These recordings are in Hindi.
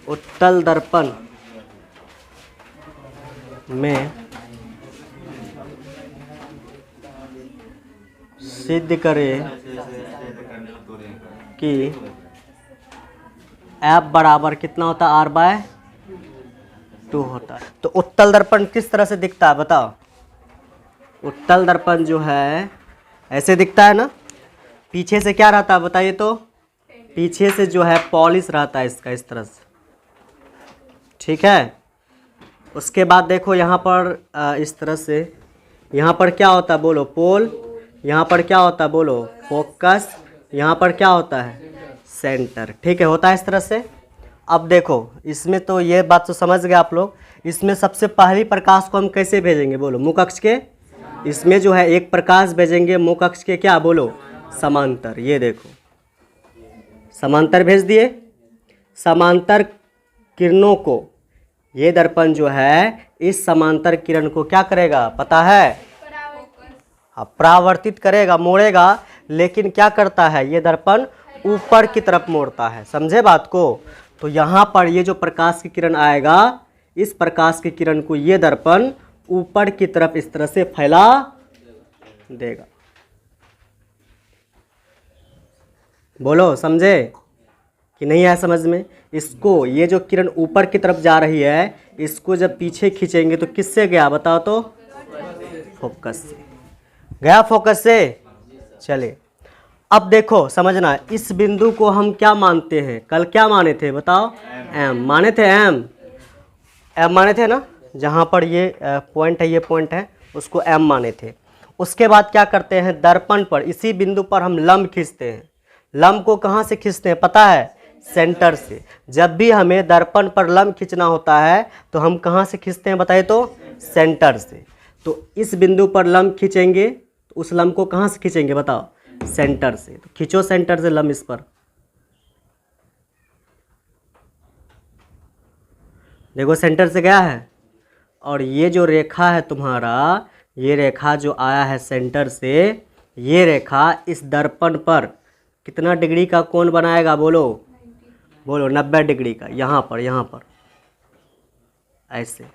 उत्तल दर्पण में सिद्ध करे कि F बराबर कितना होता है, R/2 होता है। तो उत्तल दर्पण किस तरह से दिखता है बताओ। उत्तल दर्पण जो है ऐसे दिखता है ना, पीछे से क्या रहता है बताइए तो, पीछे से जो है पॉलिश रहता है इसका इस तरह से, ठीक है। उसके बाद देखो यहाँ पर इस तरह से, यहाँ पर क्या होता है बोलो, पोल, यहाँ पर क्या होता है बोलो, फोकस, यहाँ पर क्या होता है, सेंटर, ठीक है, होता है इस तरह से। अब देखो इसमें तो ये बात तो समझ गए आप लोग। इसमें सबसे पहली प्रकाश को हम कैसे भेजेंगे बोलो, मुख अक्ष के, इसमें जो है एक प्रकाश भेजेंगे मुख अक्ष के क्या बोलो, समांतर। ये देखो समांतर भेज दिए। समांतर किरणों को ये दर्पण जो है इस समांतर किरण को क्या करेगा पता है, परावर्तित करेगा, मोड़ेगा। लेकिन क्या करता है ये दर्पण, ऊपर की तरफ मोड़ता है, समझे बात को। तो यहाँ पर ये जो प्रकाश की किरण आएगा, इस प्रकाश की किरण को ये दर्पण ऊपर की तरफ इस तरह से फैला देगा। बोलो समझे कि नहीं है समझ में। इसको ये जो किरण ऊपर की तरफ जा रही है, इसको जब पीछे खींचेंगे तो किससे गया बताओ तो, फोकस से गया, फोकस से। चले अब देखो समझना, इस बिंदु को हम क्या मानते हैं, कल क्या माने थे बताओ, एम माने थे, एम माने थे ना, जहाँ पर ये पॉइंट है, ये पॉइंट है, उसको एम माने थे। उसके बाद क्या करते हैं, दर्पण पर इसी बिंदु पर हम लंब खींचते हैं। लंब को कहाँ से खींचते हैं पता है, सेंटर से। जब भी हमें दर्पण पर लंब खींचना होता है तो हम कहाँ से खींचते हैं बताइए तो, सेंटर से। तो इस बिंदु पर लंब खींचेंगे तो उस लंब को कहाँ से खींचेंगे बताओ, सेंटर से। तो खींचो सेंटर से लंब इस पर, देखो सेंटर से गया है। और ये जो रेखा है तुम्हारा, ये रेखा जो आया है सेंटर से, ये रेखा इस दर्पण पर कितना डिग्री का कोण बनाएगा बोलो, बोलो 90 डिग्री का। यहाँ पर ऐसे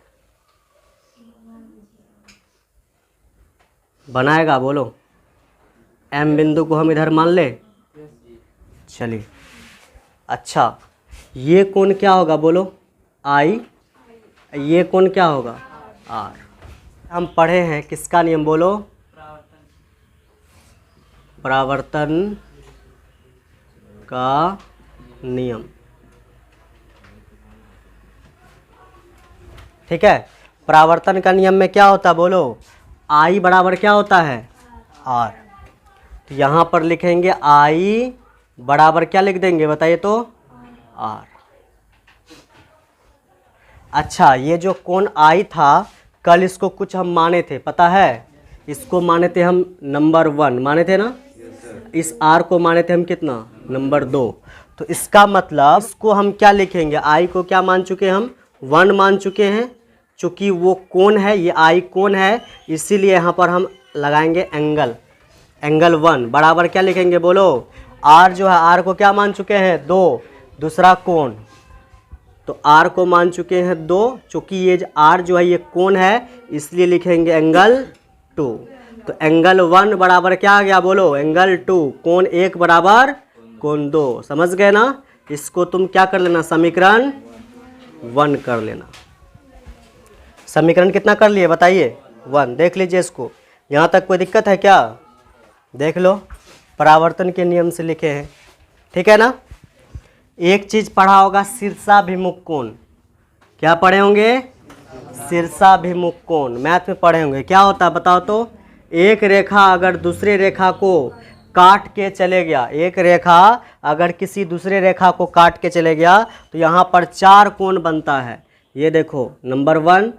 बनाएगा, बोलो। एम बिंदु को हम इधर मान ले, चलिए। अच्छा ये कोण क्या होगा बोलो, आई, ये कोण क्या होगा, आर। हम पढ़े हैं किसका नियम बोलो, परावर्तन का नियम, ठीक है। परावर्तन का नियम में क्या होता है बोलो, आई बराबर क्या होता है, आर। तो यहाँ पर लिखेंगे आई बराबर क्या लिख देंगे बताइए तो, आर। अच्छा ये जो कोण आई था, कल इसको कुछ हम माने थे पता है, इसको माने थे हम नंबर 1 माने थे ना, इस आर को माने थे हम कितना, नंबर 2। तो इसका मतलब इसको हम क्या लिखेंगे, आई को क्या मान चुके हैं हम, 1 मान चुके हैं। चूँकि वो कोण है, ये आई कोण है, इसीलिए यहाँ पर हम लगाएंगे एंगल, एंगल 1 बराबर क्या लिखेंगे बोलो, आर जो है, आर को क्या मान चुके हैं 2, दूसरा कोण, तो आर को मान चुके हैं 2। चूँकि ये आर जो है ये कोण है, इसलिए लिखेंगे एंगल 2। तो एंगल 1 बराबर क्या आ गया बोलो, एंगल 2। कोण 1 बराबर कोण 2, समझ गए ना। इसको तुम क्या कर लेना, समीकरण 1 कर लेना। समीकरण कितना कर लिए बताइए, 1। देख लीजिए इसको, यहाँ तक कोई दिक्कत है क्या, देख लो, परावर्तन के नियम से लिखे हैं, ठीक है ना। एक चीज़ पढ़ा होगा, शीर्षाभिमुख कोण, क्या पढ़े होंगे, शीर्षाभिमुख कोण, मैथ में पढ़े होंगे। क्या होता है बताओ तो, एक रेखा अगर दूसरे रेखा को काट के चले गया, एक रेखा अगर किसी दूसरे रेखा को काट के चले गया तो यहाँ पर 4 कोण बनता है। ये देखो नंबर 1,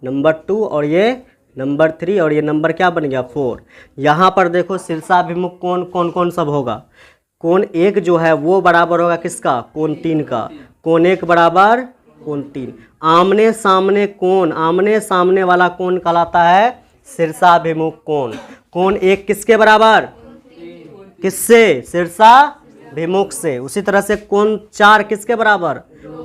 नंबर 2 और ये नंबर 3 और ये नंबर क्या बन गया 4। यहाँ पर देखो शीर्षाभिमुख कोण कौन कौन सब होगा, कोण 1 जो है वो बराबर होगा किसका, कोण 3 का। कोण 1 बराबर कोण 3। आमने सामने कोण, आमने सामने वाला कोण कहलाता है शीर्षाभिमुख कोण। कोण 1 किसके बराबर, किससे, शीर्षाभिमुख से। उसी तरह से कोण 4 किसके बराबर,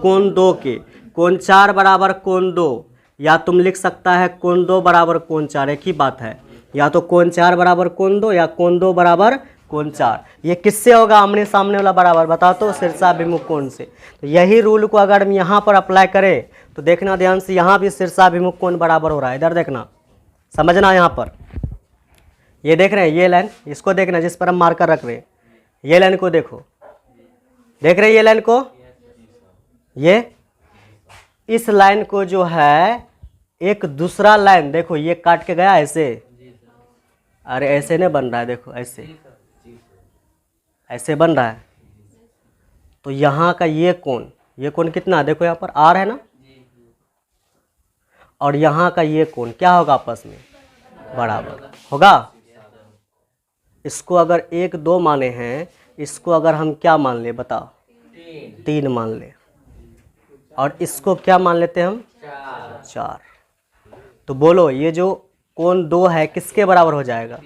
कोण 2 के, कोण 4 बराबर कोण 2, या तुम लिख सकता है कोण 2 बराबर कोण 4, एक ही बात है, या तो कोण 4 बराबर कोण 2 या कोण 2 बराबर कोण 4। ये किससे होगा आमने सामने वाला बराबर, बताओ तो शीर्षाभिमुख कोण से। तो यही रूल को अगर हम यहाँ पर अप्लाई करें तो देखना ध्यान से, यहाँ भी शीर्षाभिमुख कोण बराबर हो रहा है, इधर देखना, समझना। यहाँ पर ये देख रहे हैं ये लाइन, इसको देखना जिस पर हम मार्कर रख रहे हैं, ये लाइन को देखो, देख रहे हैं ये लाइन को, ये इस लाइन को जो है एक दूसरा लाइन देखो ये काट के गया ऐसे, अरे ऐसे नहीं बन रहा है, देखो ऐसे ऐसे बन रहा है। तो यहाँ का ये कोण कितना, देखो यहाँ पर आर है ना, और यहाँ का ये कोण क्या होगा आपस में बराबर होगा। इसको अगर 1 2 माने हैं, इसको अगर हम क्या मान ले बताओ, 3 मान ले, और इसको क्या मान लेते हैं हम 4। तो बोलो ये जो कोण 2 है किसके बराबर हो जाएगा,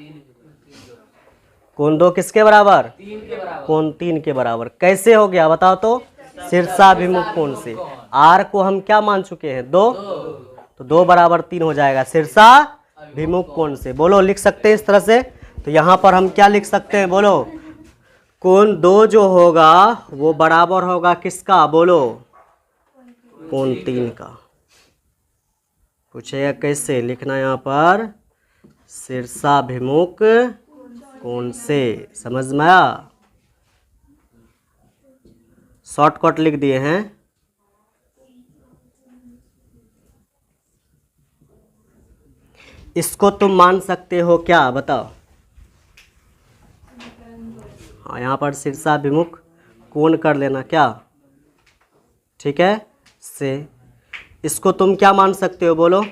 कोण 2 किसके बराबर, कोण 3 के बराबर। कैसे हो गया बताओ तो, शीर्षाभिमुख कोण से। आर को हम क्या मान चुके हैं 2, तो 2 बराबर 3 हो जाएगा शीर्षाभिमुख कोण से। बोलो लिख सकते हैं इस तरह से। तो यहाँ पर हम क्या लिख सकते हैं, बोलो कोण 2 जो होगा वो बराबर होगा किसका, बोलो कोण 3 का। पूछेगा कैसे लिखना, यहाँ पर शीर्षाभिमुख कोण से, समझ में आया। शॉर्टकट लिख दिए हैं। इसको तुम मान सकते हो क्या बताओ, हाँ यहाँ पर शीर्षाभिमुख कोण कर लेना क्या, ठीक है से। इसको तुम क्या मान सकते हो बोलो,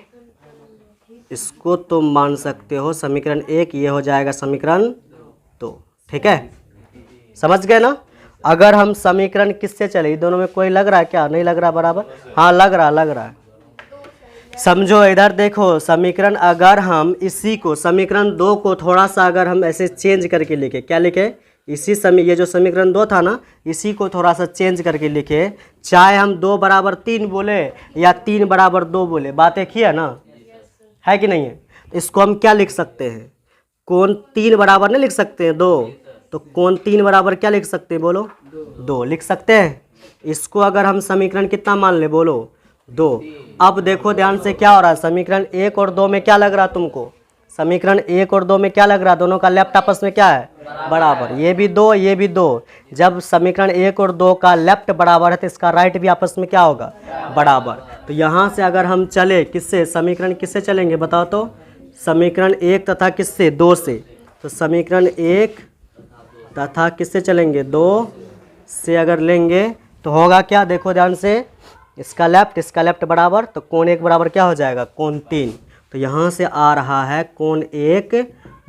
इसको तुम मान सकते हो समीकरण 1, ये हो जाएगा समीकरण 2, ठीक है, समझ गए ना। अगर हम समीकरण किससे चले, दोनों में कोई लग रहा है क्या, नहीं लग रहा बराबर, हाँ लग रहा है। समझो इधर देखो, समीकरण अगर हम इसी को समीकरण 2 को थोड़ा सा अगर हम ऐसे चेंज करके लिखे, क्या लिखे, इसी ये जो समीकरण 2 था ना, इसी को थोड़ा सा चेंज करके लिखे, चाहे हम 2 बराबर 3 बोले या 3 बराबर 2 बोले, बात एक ही है ना, है कि नहीं है। इसको हम क्या लिख सकते हैं, कोण 3 बराबर नहीं लिख सकते हैं 2, तो कोण 3 बराबर क्या लिख सकते हैं बोलो 2 लिख सकते हैं। इसको अगर हम समीकरण कितना मान ले बोलो 2। अब देखो ध्यान से क्या हो रहा है, समीकरण 1 और 2 में क्या लग रहा तुमको, समीकरण 1 और 2 में क्या लग रहा, दोनों का लेफ्ट आपस में क्या है बराबर, ये भी 2 ये भी 2। जब समीकरण 1 और 2 का लेफ्ट बराबर है तो इसका राइट भी आपस में क्या होगा बराबर। तो यहाँ से अगर हम चले किससे, समीकरण किससे चलेंगे बताओ तो, समीकरण 1 तथा किससे 2 से। तो समीकरण 1 तथा किससे चलेंगे 2 से अगर लेंगे तो होगा क्या, देखो ध्यान से, इसका लेफ्ट बराबर, तो कोण 1 बराबर क्या हो जाएगा कोण 3। तो यहाँ से आ रहा है कोण 1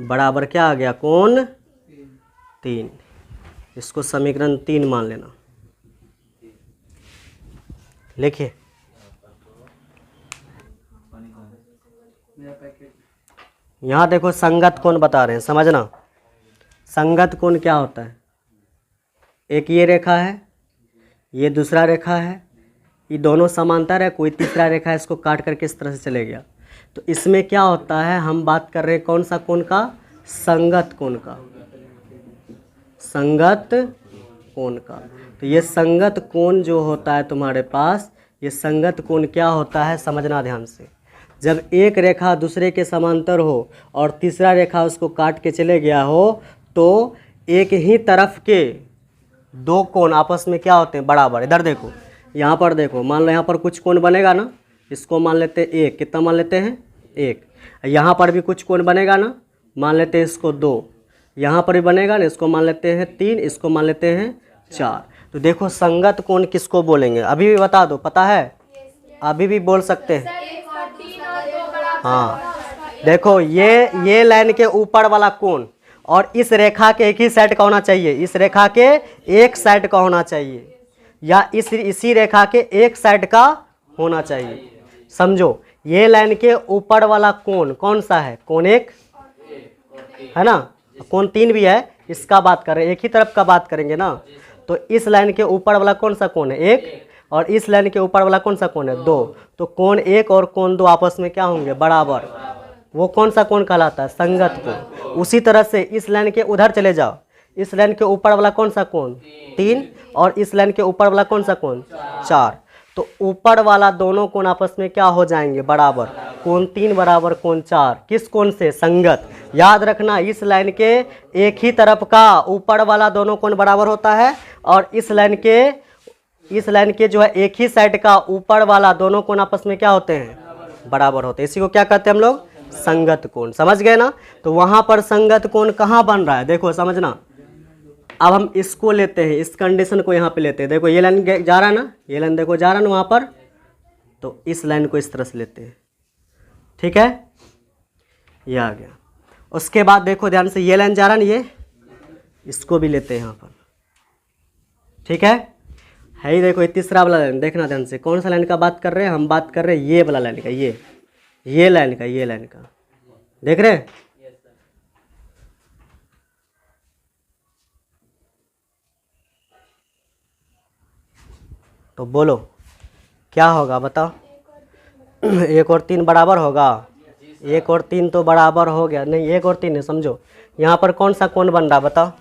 बराबर क्या आ गया कोण 3। इसको समीकरण 3 मान लेना, लिखिए। यहाँ देखो संगत कोण बता रहे हैं, समझना। संगत कोण क्या होता है, एक ये रेखा है, ये दूसरा रेखा है, ये दोनों समांतर है, कोई तीसरा रेखा है इसको काट करके इस तरह से चले गया। तो इसमें क्या होता है, हम बात कर रहे हैं कौन सा कोण का, संगत कोण का, संगत कोण का। तो ये संगत कोण जो होता है तुम्हारे पास, ये संगत कोण क्या होता है समझना ध्यान से। जब एक रेखा दूसरे के समांतर हो और तीसरा रेखा उसको काट के चले गया हो, तो एक ही तरफ के 2 कोण आपस में क्या होते हैं बराबर। इधर देखो, यहाँ पर देखो, मान लो यहाँ पर कुछ कोण बनेगा ना, इसको मान लेते हैं 1, कितना मान लेते हैं 1। यहाँ पर भी कुछ कोण बनेगा ना, मान लेते हैं इसको 2। यहाँ पर भी बनेगा ना, इसको मान लेते हैं 3, इसको मान लेते हैं 4। तो देखो संगत कोण किसको बोलेंगे, अभी भी बता दो, पता है, अभी भी बोल सकते हैं। हाँ देखो, ये लाइन के ऊपर वाला कोण और इस रेखा के एक ही साइड का होना चाहिए, इस रेखा के एक साइड का होना चाहिए, या इसी रेखा के एक साइड का होना चाहिए। समझो, ये लाइन के ऊपर वाला कोण कौन सा है, कोण 1 है ना, कोण 3 भी है, इसका बात कर रहे हैं, एक ही तरफ का बात करेंगे ना। तो इस लाइन के ऊपर वाला कौन सा कोण है 1, और इस लाइन के ऊपर वाला कौन सा कोण है? 2। तो कोण 1 और कोण 2 आपस में क्या होंगे? बराबर। वो कौन सा कोण कहलाता है? संगत कोण। उसी तरह से इस लाइन के उधर चले जाओ, इस लाइन के ऊपर वाला कौन सा कोण? 3 और इस लाइन के ऊपर वाला कौन सा कोण? 4। तो ऊपर वाला दोनों कोण आपस में क्या हो जाएंगे? बराबर। कोण 3 बराबर कोण 4, किस कोण से? संगत। याद रखना, इस लाइन के एक ही तरफ का ऊपर वाला दोनों कोण बराबर होता है और इस लाइन के जो है एक ही साइड का ऊपर वाला दोनों कोण आपस में क्या होते हैं? बराबर होते हैं। इसी को क्या कहते हैं हम लोग? संगत कोण। समझ गए ना? तो वहां पर संगत कोण कहाँ बन रहा है? देखो समझना, अब हम इसको लेते हैं, इस कंडीशन को यहाँ पे लेते हैं। देखो ये लाइन जा रहा है ना, ये लाइन देखो जा रहा है ना वहाँ पर, तो इस लाइन को इस तरह से लेते हैं। ठीक है, ये आ गया। उसके बाद देखो ध्यान से, ये लाइन जा रहा है ना, ये इसको भी लेते हैं यहाँ पर। ठीक है ही, देखो ये तीसरा वाला लाइन देखना ध्यान से। कौन सा लाइन का बात कर रहे हैं हम? बात कर रहे हैं ये वाला लाइन का, ये लाइन का, ये लाइन का। देख रहे हैं? तो बोलो क्या होगा, बताओ। 1 और 3 बराबर होगा? 1 और 3 तो बराबर हो गया। नहीं, 1 और 3 है, समझो। यहाँ पर कौन सा कोण बन रहा है बताओ?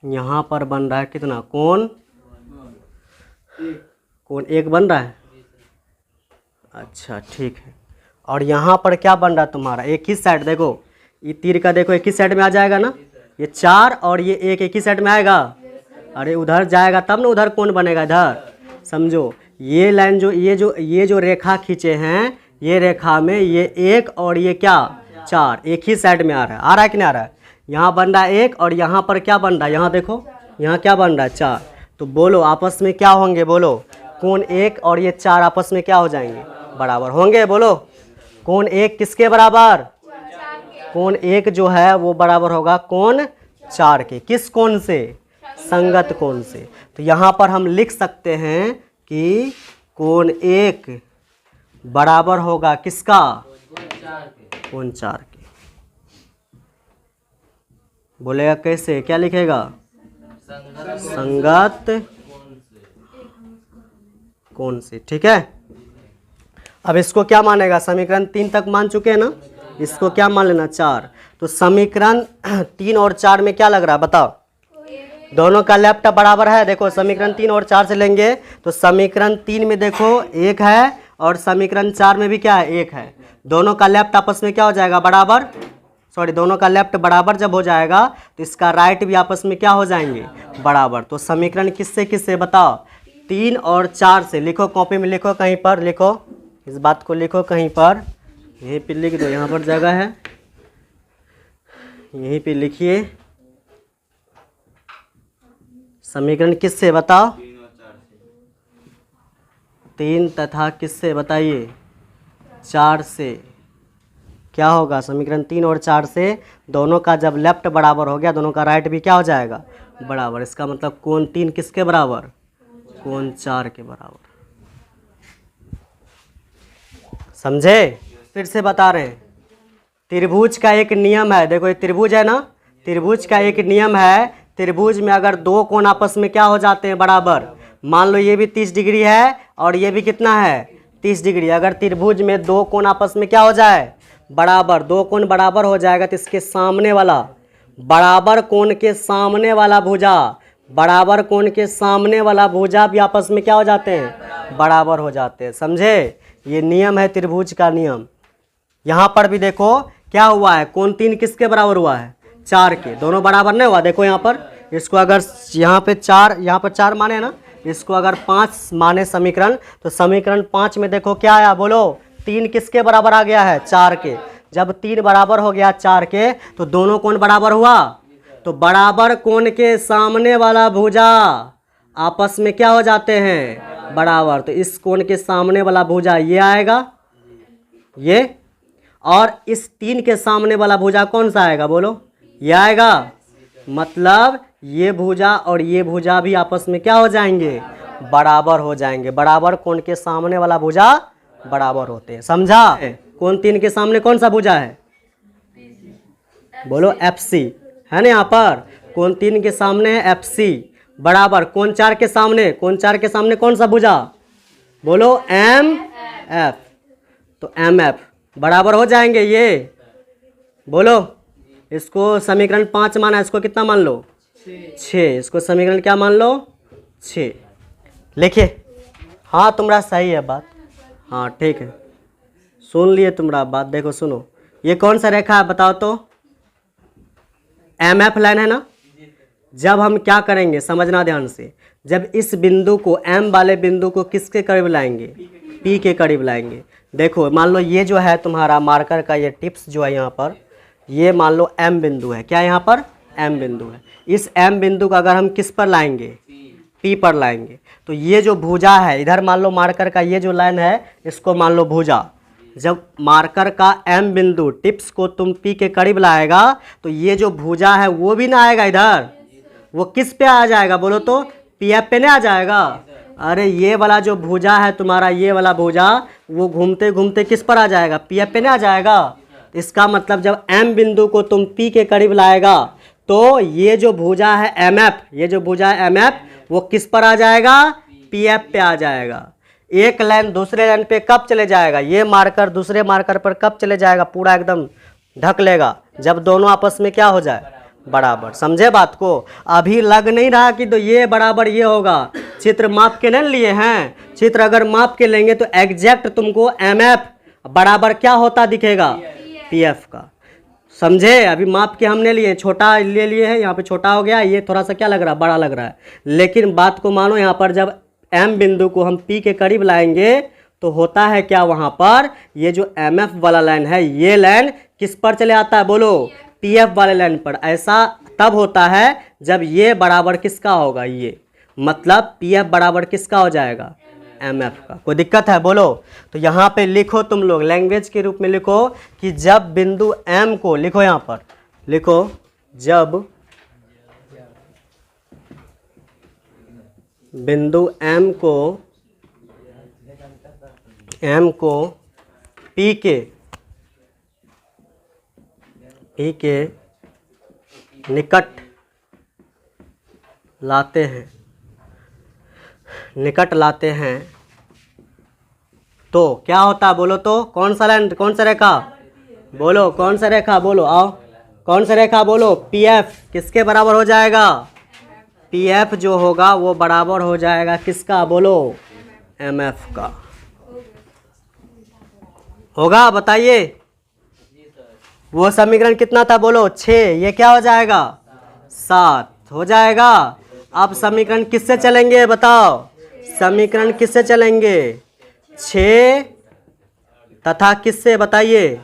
यहाँ पर बन रहा है कितना? कोण 1 बन रहा है। अच्छा ठीक है। और यहाँ पर क्या बन रहा है तुम्हारा? एक ही साइड, देखो ये तीर का देखो एक ही साइड में आ जाएगा ना, ये 4 और ये 1 एक ही साइड में आएगा। अरे उधर जाएगा तब ना उधर कोण बनेगा, इधर समझो। ये लाइन जो ये जो रेखा खींचे हैं, ये रेखा में ये 1 और ये क्या 4 एक ही साइड में आ रहा है कि नहीं आ रहा है? यहाँ बन रहा है 1 और यहाँ पर क्या बन रहा है? यहाँ देखो, यहाँ क्या बन रहा है? 4। तो बोलो आपस में क्या होंगे? बोलो कोण 1 और ये 4 आपस में क्या हो जाएंगे? बराबर होंगे। बोलो कोण 1 किसके बराबर? कोण 1 जो है वो बराबर होगा कोण 4 के। किस कोण से? संगत कोण से। तो यहाँ पर हम लिख सकते हैं कि कोण 1 बराबर होगा किसका? कोण 4 के। बोलेगा कैसे? क्या लिखेगा? संगत कोण से। ठीक है, अब इसको क्या मानेगा? समीकरण 3 तक मान चुके हैं ना, इसको क्या मान लेना? 4। तो समीकरण 3 और 4 में क्या लग रहा है बताओ? दोनों का लेफ्ट बराबर है। देखो समीकरण 3 और 4 से लेंगे तो समीकरण 3 में देखो 1 है और समीकरण 4 में भी क्या है? 1 है। दोनों का लेफ्ट आपस में क्या हो जाएगा? बराबर। सॉरी, दोनों का लेफ्ट बराबर जब हो जाएगा तो इसका राइट भी आपस में क्या हो जाएंगे? बराबर। तो समीकरण किससे किससे बताओ? 3 और 4 से। लिखो, कॉपी में लिखो, कहीं पर लिखो, इस बात को लिखो कहीं पर, यहीं पे लिख दो, यहाँ पर जगह है, यहीं पे लिखिए। समीकरण किससे बताओ? 3 तथा किससे बताइए? 4 से। क्या होगा? समीकरण 3 और 4 से दोनों का जब लेफ्ट बराबर हो गया, दोनों का राइट भी क्या हो जाएगा? बराबर। इसका मतलब कोण 3 किसके बराबर? कोण 4 के बराबर। समझे? फिर से बता रहे हैं, त्रिभुज का एक नियम है। देखो ये त्रिभुज है ना, त्रिभुज का एक नियम है, त्रिभुज में अगर 2 कोण आपस में क्या हो जाते हैं? बराबर। मान लो ये भी 30 डिग्री है और ये भी कितना है? 30 डिग्री। अगर त्रिभुज में 2 कोण आपस में क्या हो जाए? बराबर। 2 कोण बराबर हो जाएगा तो इसके सामने वाला बराबर कोण के सामने वाला भुजा, बराबर कोण के सामने वाला भुजा भी आपस में क्या हो जाते हैं? बराबर हो जाते हैं। समझे? ये नियम है त्रिभुज का नियम। यहाँ पर भी देखो क्या हुआ है? कोण 3 किसके बराबर हुआ है? 4 के। दोनों बराबर नहीं हुआ। देखो यहाँ पर, इसको अगर यहाँ पे 4 माने ना, इसको अगर 5 माने समीकरण, तो समीकरण 5 में देखो क्या आया? बोलो 3 किसके बराबर आ गया है? 4 के। जब 3 बराबर हो गया 4 के तो दोनों कोण बराबर हुआ। तो बराबर कोण के सामने वाला भुजा आपस में क्या हो जाते हैं? बराबर। तो इस कोण के सामने वाला भुजा ये आएगा, ये, और इस 3 के सामने वाला भुजा कौन सा आएगा? बोलो, ये आएगा। मतलब ये भुजा और ये भुजा भी आपस में क्या हो जाएंगे? बराबर हो जाएंगे। बराबर कोण के सामने वाला भुजा बराबर होते हैं। समझा? कोण 3 के सामने कौन सा भुजा है? बोलो FC है ना। यहाँ पर कोण 3 के सामने है FC, बराबर कौन 4 के सामने, कौन 4 के सामने कौन सा भुजा, बोलो एम एफ। तो एम एफ बराबर हो जाएंगे ये, बोलो। इसको समीकरण 5 माना, इसको कितना मान लो 6, इसको समीकरण क्या मान लो 6। लिखिए। हाँ तुम्हारा सही है बात, हाँ ठीक है, सुन लिए तुम्हारा बात। देखो सुनो, ये कौन सा रेखा है बताओ तो, एम एफ लाइन है ना। जब हम क्या करेंगे समझना ध्यान से, जब इस बिंदु को एम वाले बिंदु को किसके करीब लाएंगे, पी के करीब लाएंगे। देखो मान लो ये जो है तुम्हारा मार्कर का ये टिप्स जो है यहाँ पर, ये मान लो एम बिंदु है, क्या यहाँ पर एम बिंदु है। इस एम बिंदु का अगर हम किस पर लाएंगे, पी पर लाएंगे, तो ये जो भुजा है इधर मान लो मार्कर का ये जो लाइन है इसको मान लो भुजा। जब मार्कर का एम बिंदु टिप्स को तुम पी के करीब लाएगा तो ये जो भुजा है वो भी ना आएगा इधर, वो किस पे आ जाएगा बोलो तो, पी एफ पे नहीं आ जाएगा। अरे ये वाला जो भुजा है तुम्हारा, ये वाला भुजा वो घूमते घूमते किस पर आ जाएगा, पी एफ पे नहीं आ जाएगा। इसका मतलब जब एम बिंदु को तुम पी के करीब लाएगा तो ये जो भुजा है एम एफ, ये जो भुजा है एम एफ वो किस पर आ जाएगा, पी एफ पे आ जाएगा। एक लाइन दूसरे लाइन पे कब चले जाएगा, ये मार्कर दूसरे मार्कर पर कब चले जाएगा, पूरा एकदम ढक लेगा जब दोनों आपस में क्या हो जाए, बराबर। समझे बात को। अभी लग नहीं रहा कि तो ये बराबर ये होगा, चित्र माप के नहीं लिए हैं, चित्र अगर माप के लेंगे तो एग्जैक्ट तुमको एम एफ बराबर क्या होता दिखेगा, पी एफ का। समझे। अभी माप के हमने लिए, छोटा ले लिए हैं, यहाँ पे छोटा हो गया, ये थोड़ा सा क्या लग रहा है, बड़ा लग रहा है। लेकिन बात को मानो, यहाँ पर जब एम बिंदु को हम पी के करीब लाएंगे तो होता है क्या, वहाँ पर ये जो एम एफ वाला लाइन है ये लाइन किस पर चले आता है बोलो, पी एफ वाले लाइन पर। ऐसा तब होता है जब ये बराबर किसका होगा, ये मतलब पी एफ बराबर किसका हो जाएगा, एम एफ का। कोई दिक्कत है बोलो। तो यहाँ पे लिखो तुम लोग लैंग्वेज के रूप में लिखो कि जब बिंदु एम को, लिखो यहाँ पर लिखो, जब बिंदु एम को पी के निकट लाते हैं तो क्या होता है बोलो तो, कौन सा लाइन, कौन सा रेखा बोलो, कौन सा रेखा बोलो, आओ कौन सा रेखा बोलो, पी एफ किसके बराबर हो जाएगा, पी एफ जो होगा वो बराबर हो जाएगा किसका बोलो, एम एफ का। होगा बताइए। वो समीकरण कितना था बोलो 6, ये क्या हो जाएगा 7 हो जाएगा। अब समीकरण किससे चलेंगे बताओ, समीकरण किससे चलेंगे, 6 तथा किससे बताइए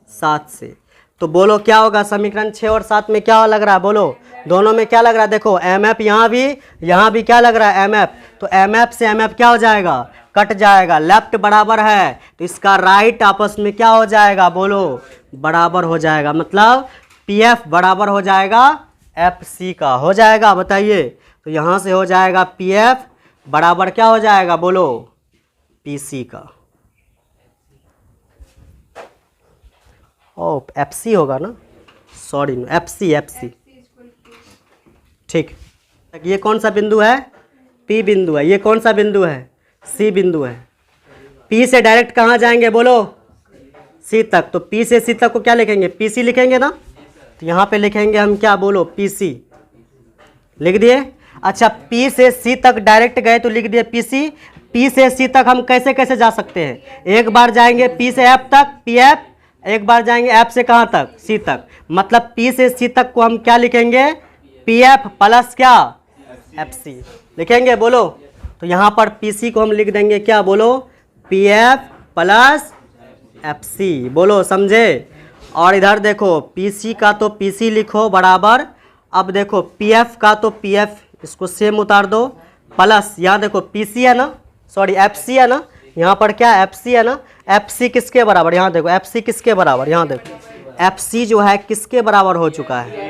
7 से। तो बोलो क्या होगा, समीकरण 6 और 7 में क्या लग रहा है बोलो, दोनों में क्या लग रहा है, देखो एम एफ यहाँ भी क्या लग रहा है एम एफ, तो एम एफ से एम एफ क्या हो जाएगा, कट जाएगा। लेफ्ट बराबर है तो इसका राइट आपस में क्या हो जाएगा बोलो, बराबर हो जाएगा। मतलब पी एफ बराबर हो जाएगा एफ सी का, हो जाएगा बताइए। तो यहाँ से हो जाएगा पी एफ बराबर क्या हो जाएगा बोलो, पी सी का। ओ एफ सी होगा ना, सॉरी एफ सी ठीक। ये कौन सा बिंदु है, पी बिंदु है। ये कौन सा बिंदु है, सी बिंदु है। पी से डायरेक्ट कहाँ जाएंगे बोलो, सी तक। तो पी से सी तक को क्या लिखेंगे, पी सी लिखेंगे ना। तो यहाँ पे लिखेंगे हम क्या बोलो, पी सी लिख दिए। अच्छा पी से सी तक डायरेक्ट गए तो लिख दिए पी सी। पी से सी तक हम कैसे कैसे जा सकते हैं, एक बार जाएंगे पी से एफ तक, पी एफ, एक बार जाएंगे एफ से कहाँ तक, सी तक। मतलब पी से सी तक को हम क्या लिखेंगे, पी एफ प्लस क्या, एफ सी लिखेंगे बोलो। तो यहाँ पर पी सी को हम लिख देंगे क्या बोलो, P F plus F C बोलो, समझे। और इधर देखो पी सी का तो पी सी लिखो बराबर। अब देखो पी एफ का तो पी एफ, इसको सेम उतार दो, प्लस यहाँ देखो पी सी है ना, सॉरी एफ सी है ना, यहाँ पर क्या एफ सी है ना। एफ सी किसके बराबर, यहाँ देखो एफ सी किसके बराबर, यहाँ देखो एफ सी जो है किसके बराबर हो चुका है,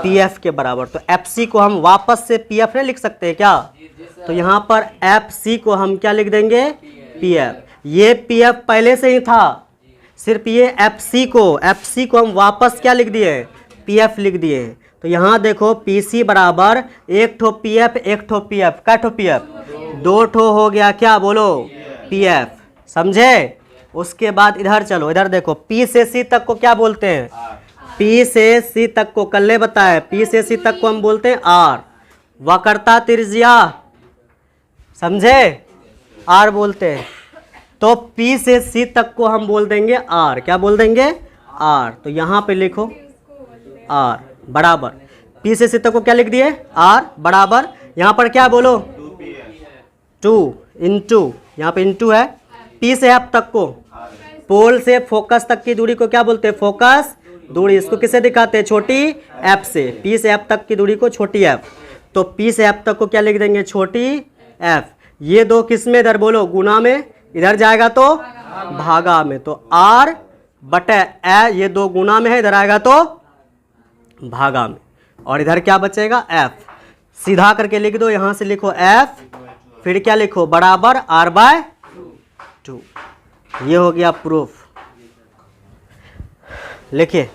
पी एफ के बराबर। तो एफ सी को हम वापस से पी एफ नहीं लिख सकते हैं क्या। तो यहाँ पर एफ सी को हम क्या लिख देंगे, पी एफ। ये पी एफ पहले से ही था, सिर्फ ये एफ सी को हम वापस क्या लिख दिए, पी एफ लिख दिए। तो यहाँ देखो PC बराबर एक ठो PF एक ठो PF, क्या ठो PF, दो ठो हो गया क्या बोलो PF, समझे। उसके बाद इधर चलो, इधर देखो P से C तक को क्या बोलते हैं, P से C तक को कल बताया, P से C तक को हम बोलते हैं R, वक्रता त्रिज्या, समझे, R बोलते हैं। तो P से C तक को हम बोल देंगे R, क्या बोल देंगे R। तो यहाँ पे लिखो R बराबर P से C तक को क्या लिख दिए R बराबर, यहाँ पर क्या बोलो 2 इंटू, यहाँ पे इंटू है, P से F तक को, पोल से फोकस तक की दूरी को क्या बोलते हैं, फोकस दूरी, इसको किसे दिखाते हैं, छोटी F से, P से F तक की दूरी को छोटी F, तो P से F तक को क्या लिख देंगे, छोटी F। ये दो किस में, इधर बोलो गुना में, इधर जाएगा तो भागा में, तो R बटे ए, ये दो गुना में है, इधर आएगा तो भागा में, और इधर क्या बचेगा F, सीधा करके लिख दो, यहाँ से लिखो F, फिर क्या लिखो बराबर R/2। ये हो गया प्रूफ। लिखिए